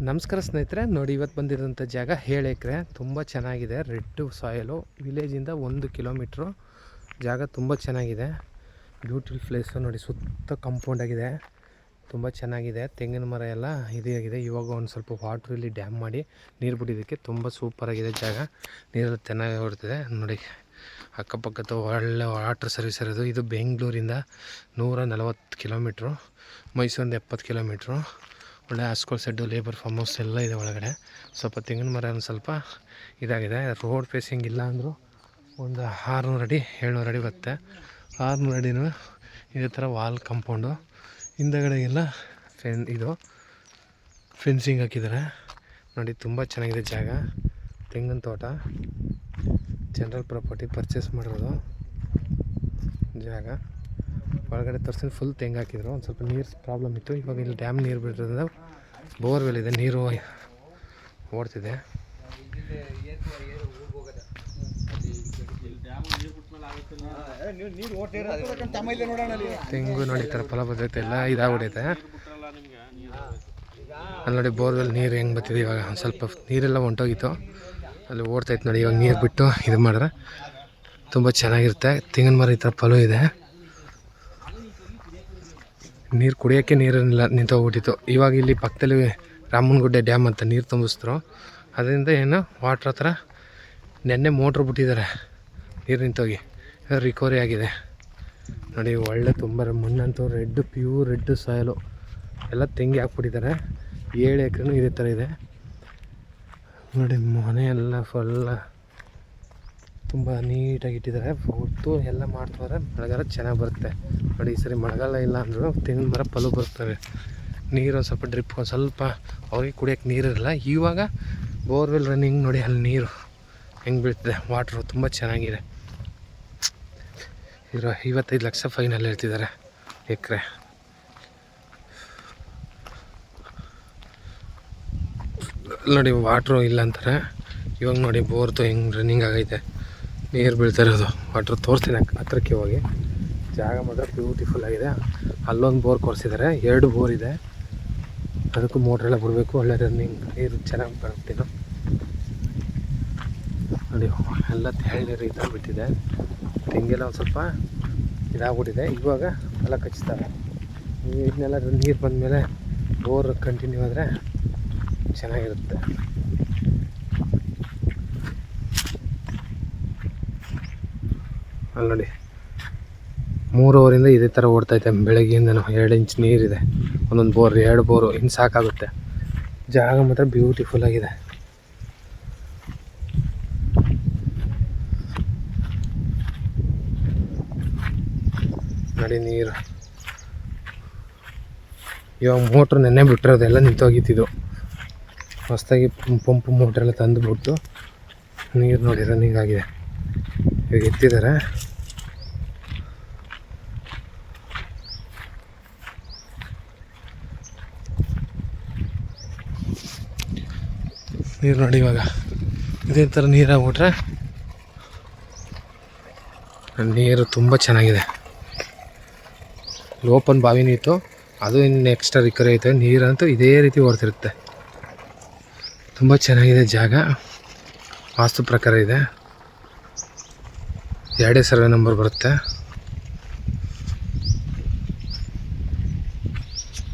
ನಮಸ್ಕಾರ ಸ್ನೇಹಿತರೆ, ನೋಡಿ ಇವತ್ತು ಬಂದಿರೋಂಥ ಜಾಗ 7 ಎಕರೆ ತುಂಬ ಚೆನ್ನಾಗಿದೆ. ರೆಡ್ ಸಾಯಿಲು, ವಿಲೇಜಿಂದ 1 ಕಿಲೋಮೀಟ್ರು ಜಾಗ ತುಂಬ ಚೆನ್ನಾಗಿದೆ. ಬ್ಯೂಟಿಫುಲ್ ಪ್ಲೇಸು ನೋಡಿ, ಸುತ್ತ ಕಾಂಪೌಂಡ್ ಆಗಿದೆ, ತುಂಬ ಚೆನ್ನಾಗಿದೆ. ತೆಂಗಿನ ಮರ ಎಲ್ಲ ಇದಾಗಿದೆ. ಇವಾಗ ಒಂದು ಸ್ವಲ್ಪ ವಾಟ್ರ್ ಇಲ್ಲಿ ಡ್ಯಾಮ್ ಮಾಡಿ ನೀರು ಬಿಟ್ಟಿದ್ದಕ್ಕೆ ತುಂಬ ಸೂಪರಾಗಿದೆ ಜಾಗ. ನೀರು ಚೆನ್ನಾಗಿ ಹೊಡ್ತಿದೆ ನೋಡಿ. ಅಕ್ಕಪಕ್ಕದ ಒಳ್ಳೆ ವಾಟ್ರ್ ಸರ್ವಿಸ್ ಇರೋದು. ಇದು ಬೆಂಗಳೂರಿಂದ 140 ಕಿಲೋಮೀಟ್ರು, ಮೈಸೂರಿಂದ 70 ಕಿಲೋಮೀಟ್ರು. ಒಳ್ಳೆ ಹಾಸ್ಕೋಲ್ ಸೆಡ್ಡು, ಲೇಬರ್ ಫಾರ್ಮ್ ಹೌಸ್ ಎಲ್ಲ ಇದೆ ಒಳಗಡೆ. ಸ್ವಲ್ಪ ತೆಂಗಿನ ಮರ ಒಂದು ಸ್ವಲ್ಪ ಇದಾಗಿದೆ. ರೋಡ್ ಫೇಸಿಂಗ್ ಇಲ್ಲ ಅಂದರೂ ಒಂದು 600 ಅಡಿ 700 ಅಡಿ ಬರುತ್ತೆ. 600 ಅಡಿನೂ ಇದೇ ಥರ ವಾಲ್ ಕಾಂಪೌಂಡು. ಹಿಂದಗಡೆಗೆಲ್ಲ ಇದು ಫೆನ್ಸಿಂಗ್ ಹಾಕಿದ್ದಾರೆ ನೋಡಿ. ತುಂಬ ಚೆನ್ನಾಗಿದೆ ಜಾಗ. ತೆಂಗಿನ ತೋಟ, ಜನರಲ್ ಪ್ರಾಪರ್ಟಿ ಪರ್ಚೇಸ್ ಮಾಡಿರೋದು ಜಾಗ. ಒಳಗಡೆ ತರ್ಸಿದ ಫುಲ್ ತೆಂಗು ಹಾಕಿದ್ರು. ಒಂದು ಸ್ವಲ್ಪ ನೀರು ಪ್ರಾಬ್ಲಮ್ ಇತ್ತು. ಇವಾಗ ಇಲ್ಲಿ ಡ್ಯಾಮ್ ನೀರು ಬಿಟ್ಟಿರೋದ್ರಿಂದ ಬೋರ್ವೆಲ್ ಇದೆ, ನೀರು ಓಡ್ತಿದೆ. ತೆಂಗು ನೋಡಿ ಈ ಥರ ಫಲಭದ್ರತೆ ಎಲ್ಲ ಇದಾಗ್ಬಿಟ್ಟೈತೆ. ಅಲ್ಲಿ ನೋಡಿ ಬೋರ್ವೆಲ್ ನೀರು ಹೆಂಗೆ ಬರ್ತಿದೆ. ಇವಾಗ ಒಂದು ಸ್ವಲ್ಪ ನೀರೆಲ್ಲ ಹೊಂಟೋಗಿತ್ತು, ಅಲ್ಲಿ ಓಡ್ತೈತೆ ನೋಡಿ. ಇವಾಗ ನೀರು ಬಿಟ್ಟು ಇದು ಮಾಡಿದ್ರೆ ತುಂಬ ಚೆನ್ನಾಗಿರುತ್ತೆ. ತೆಂಗಿನ ಮರ ಈ ಥರ ಫಲ ಇದೆ. ನೀರು ಕುಡಿಯೋಕ್ಕೆ ನೀರಿಲ್ಲ, ನಿಂತೋಗ್ಬಿಟ್ಟಿತ್ತು. ಇವಾಗ ಇಲ್ಲಿ ಪಕ್ಕದಲ್ಲಿ ರಾಮನಗುಡ್ಡೆ ಡ್ಯಾಮ್ ಅಂತ ನೀರು ತುಂಬಿಸಿದ್ರು. ಅದರಿಂದ ಏನು ವಾಟ್ರ್ ಹತ್ರ ನೆನ್ನೆ ಮೋಟ್ರ್ ಬಿಟ್ಟಿದ್ದಾರೆ, ನೀರು ನಿಂತೋಗಿ ರಿಕವರಿ ಆಗಿದೆ ನೋಡಿ. ಒಳ್ಳೆ ತುಂಬ ಮಣ್ಣಂತೂ ರೆಡ್, ಪ್ಯೂರ್ ರೆಡ್ ಸಾಯಿಲು. ಎಲ್ಲ ತೆಂಗಿ ಹಾಕ್ಬಿಟ್ಟಿದ್ದಾರೆ. 7 ಎಕರೆನೂ ಇದೇ ಥರ ಇದೆ ನೋಡಿ. ಮನೆ ಎಲ್ಲ ಫುಲ್ಲ ತುಂಬ ನೀಟಾಗಿ ಇಟ್ಟಿದ್ದಾರೆ. ಹೊತ್ತು ಎಲ್ಲ ಮಾಡ್ತಾರೆ. ಮಳೆಗಾಲ ಚೆನ್ನಾಗಿ ಬರುತ್ತೆ ನೋಡಿ. ಈ ಸರಿ ಮಳೆಗಾಲ ಇಲ್ಲ ಅಂದರೂ ತೆಂಗಿನ ಮರ ಫಲ ಬರ್ತವೆ. ನೀರು ಸ್ವಲ್ಪ ಡ್ರಿಪ್ ಒಂದು ಸ್ವಲ್ಪ ಅವ್ರಿಗೆ ಕುಡಿಯೋಕ್ಕೆ ನೀರಿರಲ್ಲ. ಇವಾಗ ಬೋರ್ವೆಲ್ ರನ್ನಿಂಗ್ ನೋಡಿ, ಅಲ್ಲಿ ನೀರು ಹೆಂಗೆ ಬೀಳ್ತಿದೆ. ವಾಟ್ರು ತುಂಬ ಚೆನ್ನಾಗಿದೆ. 55 ಲಕ್ಷ ಫೈನಲ್ ಹೇಳ್ತಿದ್ದಾರೆ ಎಕರೆ. ನೋಡಿ ವಾಟ್ರು ಇಲ್ಲ ಅಂತಾರೆ. ಇವಾಗ ನೋಡಿ ಬೋರ್ದು ಹೆಂಗೆ ರನ್ನಿಂಗ್ ಆಗೈತೆ, ನೀರು ಬೀಳ್ತಾ ಇರೋದು. ವಾಟ್ರ್ ತೋರಿಸ್ತೀನಿ ಹತ್ರಕ್ಕೆ ಹೋಗಿ. ಜಾಗ ಮಾತ್ರ ಬ್ಯೂಟಿಫುಲ್ ಆಗಿದೆ. ಅಲ್ಲೊಂದು ಬೋರ್ ಕೊರೆಸಿದ್ದಾರೆ, 2 ಬೋರ್ ಇದೆ. ಅದಕ್ಕೂ ಮೋಟ್ರೆಲ್ಲ ಬಿಡಬೇಕು. ಒಳ್ಳೆ ರನ್ನಿಂಗ್ ನೀರು ಚೆನ್ನಾಗಿ ಬರುತ್ತೇನೋ ನೋಡಿ. ಎಲ್ಲ ತೆಳ್ಳೀರು ಈ ಥರ ಬಿಟ್ಟಿದೆ. ತೆಂಗೆಲ್ಲ ಒಂದು ಸ್ವಲ್ಪ ಇದಾಗ್ಬಿಟ್ಟಿದೆ. ಇವಾಗ ಎಲ್ಲ ಕಚ್ತಾರೆ. ಇದನ್ನೆಲ್ಲ ನೀರು ಬಂದಮೇಲೆ ಬೋರ್ ಕಂಟಿನ್ಯೂ ಆದರೆ ಚೆನ್ನಾಗಿರುತ್ತೆ. ಅಲ್ಲಿ ನೋಡಿ 3 ಅವರಿಂದ ಇದೇ ಥರ ಓಡ್ತೈತೆ ಬೆಳಗ್ಗೆಯಿಂದನೂ. 2 ಇಂಚ್ ನೀರಿದೆ. ಒಂದೊಂದು ಬೋರ್, 2 ಬೋರು ಇನ್ನು ಸಾಕಾಗುತ್ತೆ. ಜಾಗ ಮಾತ್ರ ಬ್ಯೂಟಿಫುಲ್ ಆಗಿದೆ ನೋಡಿ. ನೀರು ಇವಾಗ ಮೋಟ್ರ್ ನೆನ್ನೆ ಬಿಟ್ಟಿರೋದೆಲ್ಲ ನಿಂತೋಗಿತ್ತಿದ್ದು. ಹೊಸದಾಗಿ ಪಂಪು ಮೋಟ್ರೆಲ್ಲ ತಂದುಬಿಟ್ಟು ನೀರು ನೋಡಿ ರನ್ನಿಂಗ್ ಆಗಿದೆ. ಇವಾಗ ಎತ್ತಿದ್ದಾರೆ. ನೀರು ನೋಡಿ. ಇವಾಗ ಇದೇ ಥರ ನೀರಾಗ್ಬಿಟ್ರೆ ನೀರು ತುಂಬ ಚೆನ್ನಾಗಿದೆ. ಓಪನ್ ಬಾವಿನೂ ಇತ್ತು, ಅದು ಇನ್ನು ಎಕ್ಸ್ಟ್ರಾ ರಿಕವರಿ ಐತೆ. ನೀರಂತೂ ಇದೇ ರೀತಿ ಓಡ್ತಿರುತ್ತೆ. ತುಂಬ ಚೆನ್ನಾಗಿದೆ ಜಾಗ. ವಾಸ್ತು ಪ್ರಕಾರ ಇದೆ. 2 ಸರ್ವೆ ನಂಬರ್ ಬರುತ್ತೆ.